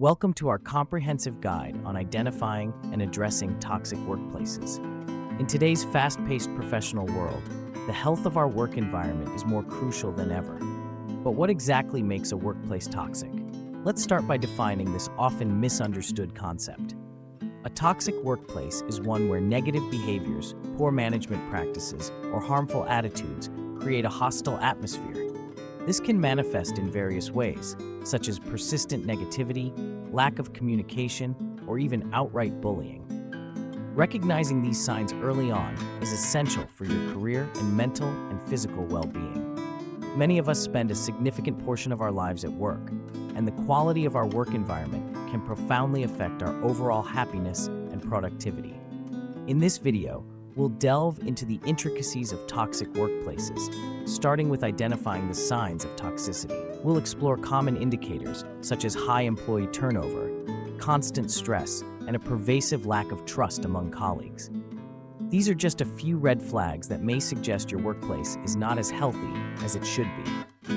Welcome to our comprehensive guide on identifying and addressing toxic workplaces. In today's fast-paced professional world, the health of our work environment is more crucial than ever. But what exactly makes a workplace toxic? Let's start by defining this often misunderstood concept. A toxic workplace is one where negative behaviors, poor management practices, or harmful attitudes create a hostile atmosphere. This can manifest in various ways, such as persistent negativity, lack of communication, or even outright bullying. Recognizing these signs early on is essential for your career and mental and physical well-being. Many of us spend a significant portion of our lives at work, and the quality of our work environment can profoundly affect our overall happiness and productivity. In this video, we'll delve into the intricacies of toxic workplaces, starting with identifying the signs of toxicity. We'll explore common indicators such as high employee turnover, constant stress, and a pervasive lack of trust among colleagues. These are just a few red flags that may suggest your workplace is not as healthy as it should be.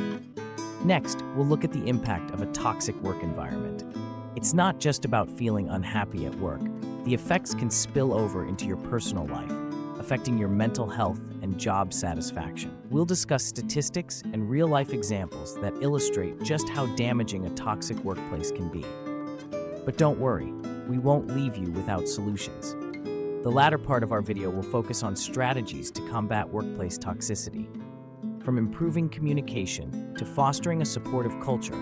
Next, we'll look at the impact of a toxic work environment. It's not just about feeling unhappy at work. The effects can spill over into your personal life, affecting your mental health and job satisfaction. We'll discuss statistics and real-life examples that illustrate just how damaging a toxic workplace can be. But don't worry, we won't leave you without solutions. The latter part of our video will focus on strategies to combat workplace toxicity. From improving communication to fostering a supportive culture,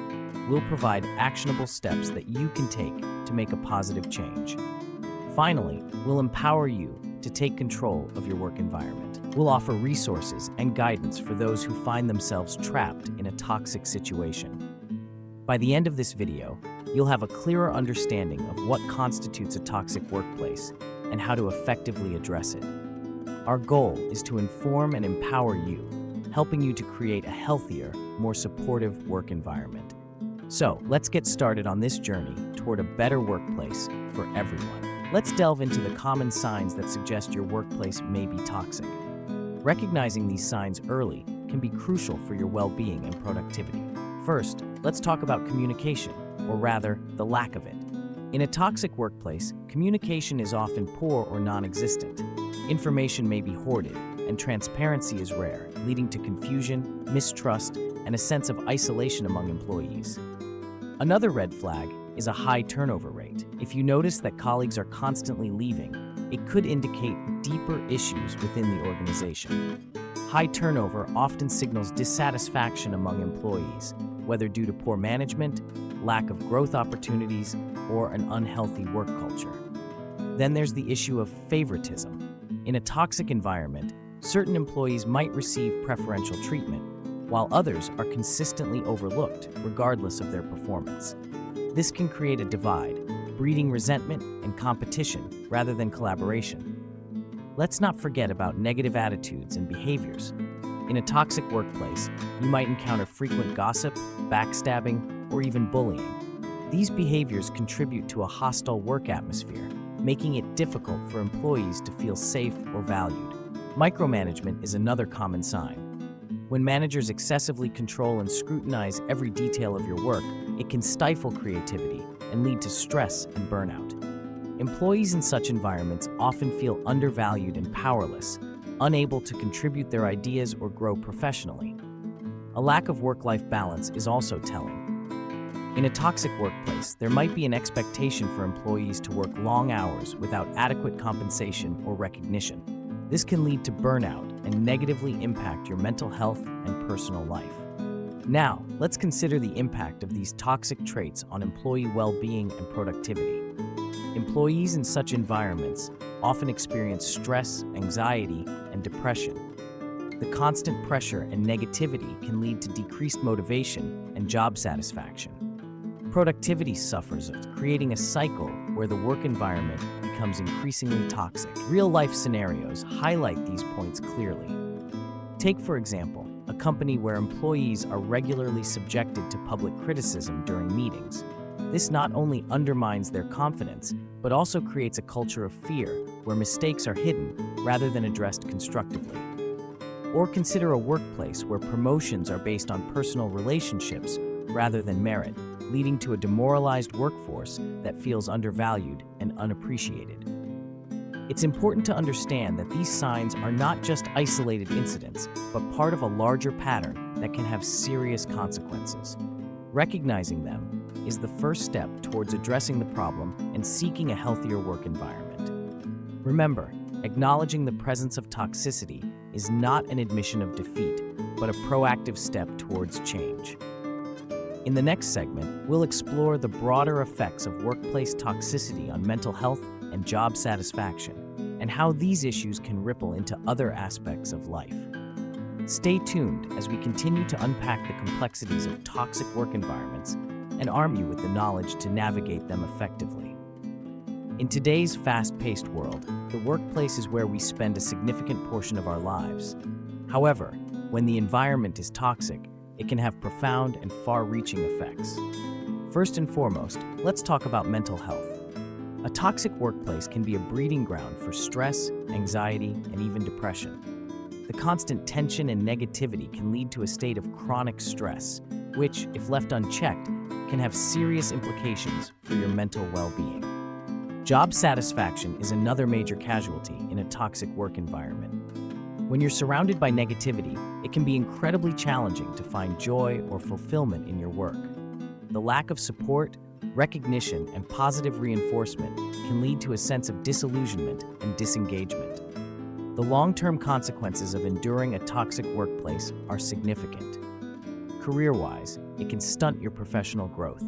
we'll provide actionable steps that you can take to make a positive change. Finally, we'll empower you to take control of your work environment. We'll offer resources and guidance for those who find themselves trapped in a toxic situation. By the end of this video, you'll have a clearer understanding of what constitutes a toxic workplace and how to effectively address it. Our goal is to inform and empower you, helping you to create a healthier, more supportive work environment. So, let's get started on this journey toward a better workplace for everyone. Let's delve into the common signs that suggest your workplace may be toxic. Recognizing these signs early can be crucial for your well-being and productivity. First, let's talk about communication, or rather, the lack of it. In a toxic workplace, communication is often poor or non-existent. Information may be hoarded, and transparency is rare, leading to confusion, mistrust, and a sense of isolation among employees. Another red flag is a high turnover rate. If you notice that colleagues are constantly leaving, it could indicate deeper issues within the organization. High turnover often signals dissatisfaction among employees, whether due to poor management, lack of growth opportunities, or an unhealthy work culture. Then there's the issue of favoritism. In a toxic environment, certain employees might receive preferential treatment, while others are consistently overlooked, regardless of their performance. This can create a divide, breeding resentment and competition rather than collaboration. Let's not forget about negative attitudes and behaviors. In a toxic workplace, you might encounter frequent gossip, backstabbing, or even bullying. These behaviors contribute to a hostile work atmosphere, making it difficult for employees to feel safe or valued. Micromanagement is another common sign. When managers excessively control and scrutinize every detail of your work, it can stifle creativity and lead to stress and burnout. Employees in such environments often feel undervalued and powerless, unable to contribute their ideas or grow professionally. A lack of work-life balance is also telling. In a toxic workplace, there might be an expectation for employees to work long hours without adequate compensation or recognition. This can lead to burnout and negatively impact your mental health and personal life. Now, let's consider the impact of these toxic traits on employee well-being and productivity. Employees in such environments often experience stress, anxiety, and depression. The constant pressure and negativity can lead to decreased motivation and job satisfaction. Productivity suffers, creating a cycle where the work environment becomes increasingly toxic. Real-life scenarios highlight these points clearly. Take, for example, a company where employees are regularly subjected to public criticism during meetings. This not only undermines their confidence, but also creates a culture of fear where mistakes are hidden rather than addressed constructively. Or consider a workplace where promotions are based on personal relationships rather than merit. leading to a demoralized workforce that feels undervalued and unappreciated. It's important to understand that these signs are not just isolated incidents, but part of a larger pattern that can have serious consequences. Recognizing them is the first step towards addressing the problem and seeking a healthier work environment. Remember, acknowledging the presence of toxicity is not an admission of defeat, but a proactive step towards change. In the next segment, we'll explore the broader effects of workplace toxicity on mental health and job satisfaction, and how these issues can ripple into other aspects of life. Stay tuned as we continue to unpack the complexities of toxic work environments and arm you with the knowledge to navigate them effectively. In today's fast-paced world, the workplace is where we spend a significant portion of our lives. However, when the environment is toxic, it can have profound and far-reaching effects. First and foremost, let's talk about mental health. A toxic workplace can be a breeding ground for stress, anxiety, and even depression. The constant tension and negativity can lead to a state of chronic stress, which, if left unchecked, can have serious implications for your mental well-being. Job satisfaction is another major casualty in a toxic work environment. When you're surrounded by negativity, it can be incredibly challenging to find joy or fulfillment in your work. The lack of support, recognition, and positive reinforcement can lead to a sense of disillusionment and disengagement. The long-term consequences of enduring a toxic workplace are significant. Career-wise, it can stunt your professional growth.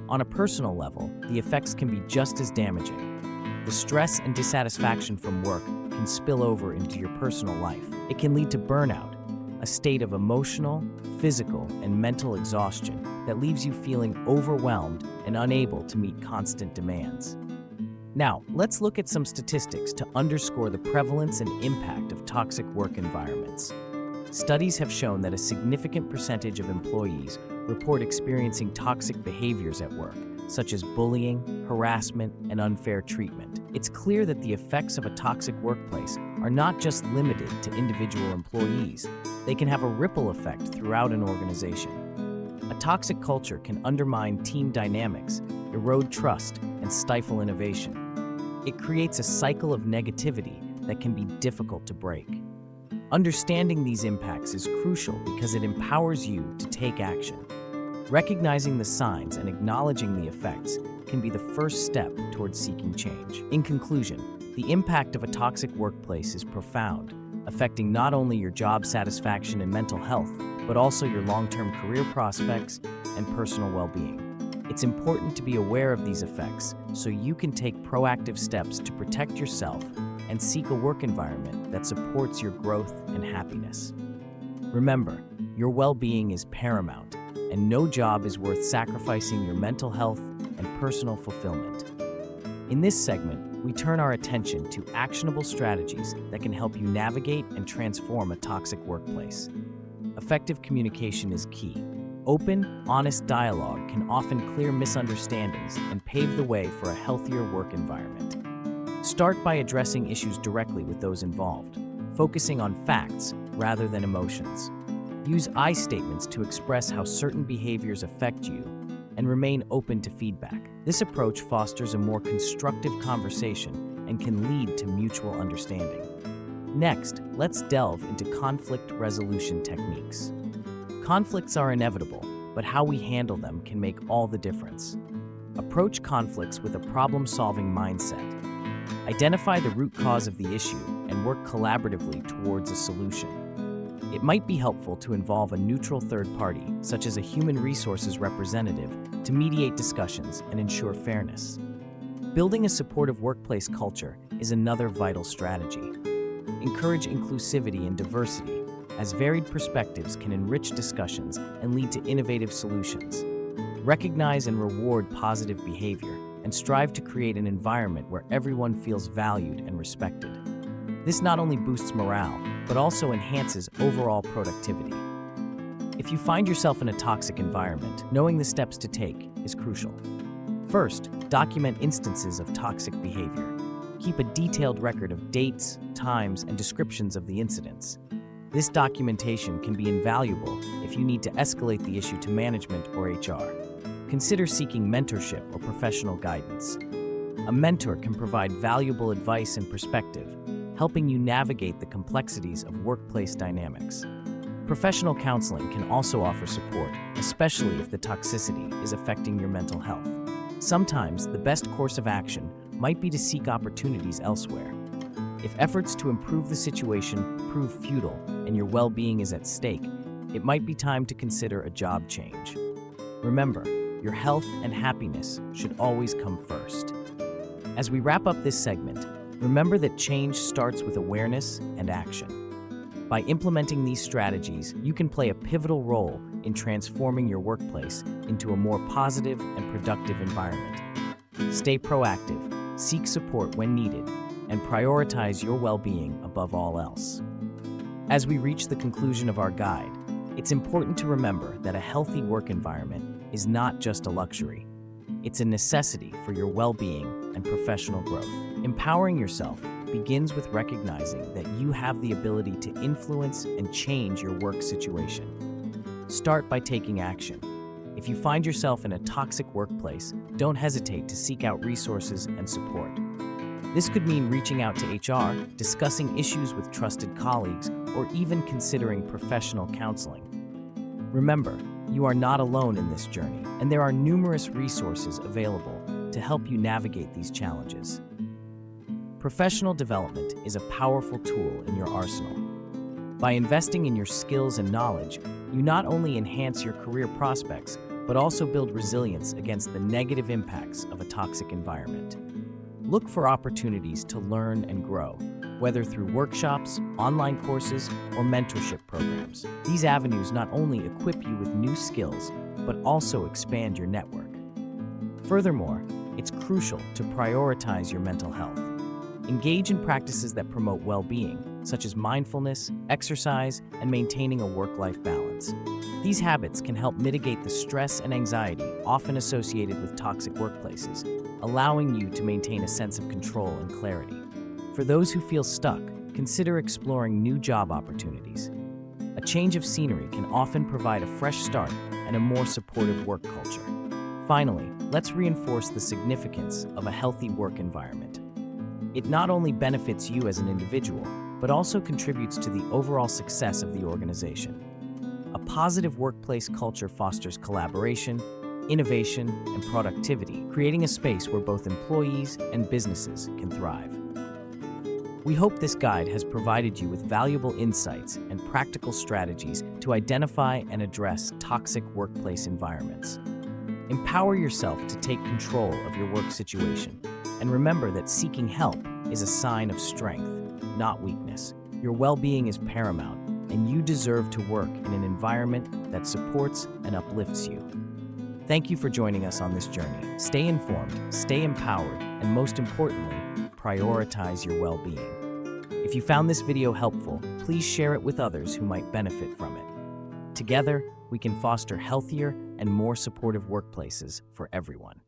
On a personal level, the effects can be just as damaging. The stress and dissatisfaction from work can spill over into your personal life. It can lead to burnout, a state of emotional, physical, and mental exhaustion that leaves you feeling overwhelmed and unable to meet constant demands. Now, let's look at some statistics to underscore the prevalence and impact of toxic work environments. Studies have shown that a significant percentage of employees report experiencing toxic behaviors at work, such as bullying, harassment, and unfair treatment. It's clear that the effects of a toxic workplace are not just limited to individual employees. They can have a ripple effect throughout an organization. A toxic culture can undermine team dynamics, erode trust, and stifle innovation. It creates a cycle of negativity that can be difficult to break. Understanding these impacts is crucial because it empowers you to take action. Recognizing the signs and acknowledging the effects can be the first step towards seeking change. In conclusion, the impact of a toxic workplace is profound, affecting not only your job satisfaction and mental health, but also your long-term career prospects and personal well-being. It's important to be aware of these effects so you can take proactive steps to protect yourself and seek a work environment that supports your growth and happiness. Remember, your well-being is paramount, and no job is worth sacrificing your mental health and personal fulfillment. In this segment, we turn our attention to actionable strategies that can help you navigate and transform a toxic workplace. Effective communication is key. Open, honest dialogue can often clear misunderstandings and pave the way for a healthier work environment. Start by addressing issues directly with those involved, focusing on facts rather than emotions. Use I statements to express how certain behaviors affect you and remain open to feedback. This approach fosters a more constructive conversation and can lead to mutual understanding. Next, let's delve into conflict resolution techniques. Conflicts are inevitable, but how we handle them can make all the difference. Approach conflicts with a problem-solving mindset. Identify the root cause of the issue and work collaboratively towards a solution. It might be helpful to involve a neutral third party, such as a human resources representative, to mediate discussions and ensure fairness. Building a supportive workplace culture is another vital strategy. Encourage inclusivity and diversity, as varied perspectives can enrich discussions and lead to innovative solutions. Recognize and reward positive behavior, and strive to create an environment where everyone feels valued and respected. This not only boosts morale, but also enhances overall productivity. If you find yourself in a toxic environment, knowing the steps to take is crucial. First, document instances of toxic behavior. Keep a detailed record of dates, times, and descriptions of the incidents. This documentation can be invaluable if you need to escalate the issue to management or HR. consider seeking mentorship or professional guidance. A mentor can provide valuable advice and perspective, helping you navigate the complexities of workplace dynamics. Professional counseling can also offer support, especially if the toxicity is affecting your mental health. Sometimes the best course of action might be to seek opportunities elsewhere. If efforts to improve the situation prove futile and your well-being is at stake, it might be time to consider a job change. Remember, your health and happiness should always come first. As we wrap up this segment, remember that change starts with awareness and action. By implementing these strategies, you can play a pivotal role in transforming your workplace into a more positive and productive environment. Stay proactive, seek support when needed, and prioritize your well-being above all else. As we reach the conclusion of our guide, it's important to remember that a healthy work environment is not just a luxury. It's a necessity for your well-being and professional growth. Empowering yourself begins with recognizing that you have the ability to influence and change your work situation. Start by taking action. If you find yourself in a toxic workplace, don't hesitate to seek out resources and support. This could mean reaching out to HR, discussing issues with trusted colleagues, or even considering professional counseling. Remember, you are not alone in this journey, and there are numerous resources available to help you navigate these challenges. Professional development is a powerful tool in your arsenal. By investing in your skills and knowledge, you not only enhance your career prospects, but also build resilience against the negative impacts of a toxic environment. Look for opportunities to learn and grow, whether through workshops, online courses, or mentorship programs. These avenues not only equip you with new skills, but also expand your network. Furthermore, it's crucial to prioritize your mental health. Engage in practices that promote well-being, such as mindfulness, exercise, and maintaining a work-life balance. These habits can help mitigate the stress and anxiety often associated with toxic workplaces, allowing you to maintain a sense of control and clarity. For those who feel stuck, consider exploring new job opportunities. A change of scenery can often provide a fresh start and a more supportive work culture. Finally, let's reinforce the significance of a healthy work environment. It not only benefits you as an individual, but also contributes to the overall success of the organization. A positive workplace culture fosters collaboration, innovation, and productivity, creating a space where both employees and businesses can thrive. We hope this guide has provided you with valuable insights and practical strategies to identify and address toxic workplace environments. Empower yourself to take control of your work situation, and remember that seeking help is a sign of strength, not weakness. Your well-being is paramount, and you deserve to work in an environment that supports and uplifts you. Thank you for joining us on this journey. Stay informed, stay empowered, and most importantly, prioritize your well-being. If you found this video helpful, please share it with others who might benefit from it. Together, we can foster healthier and more supportive workplaces for everyone.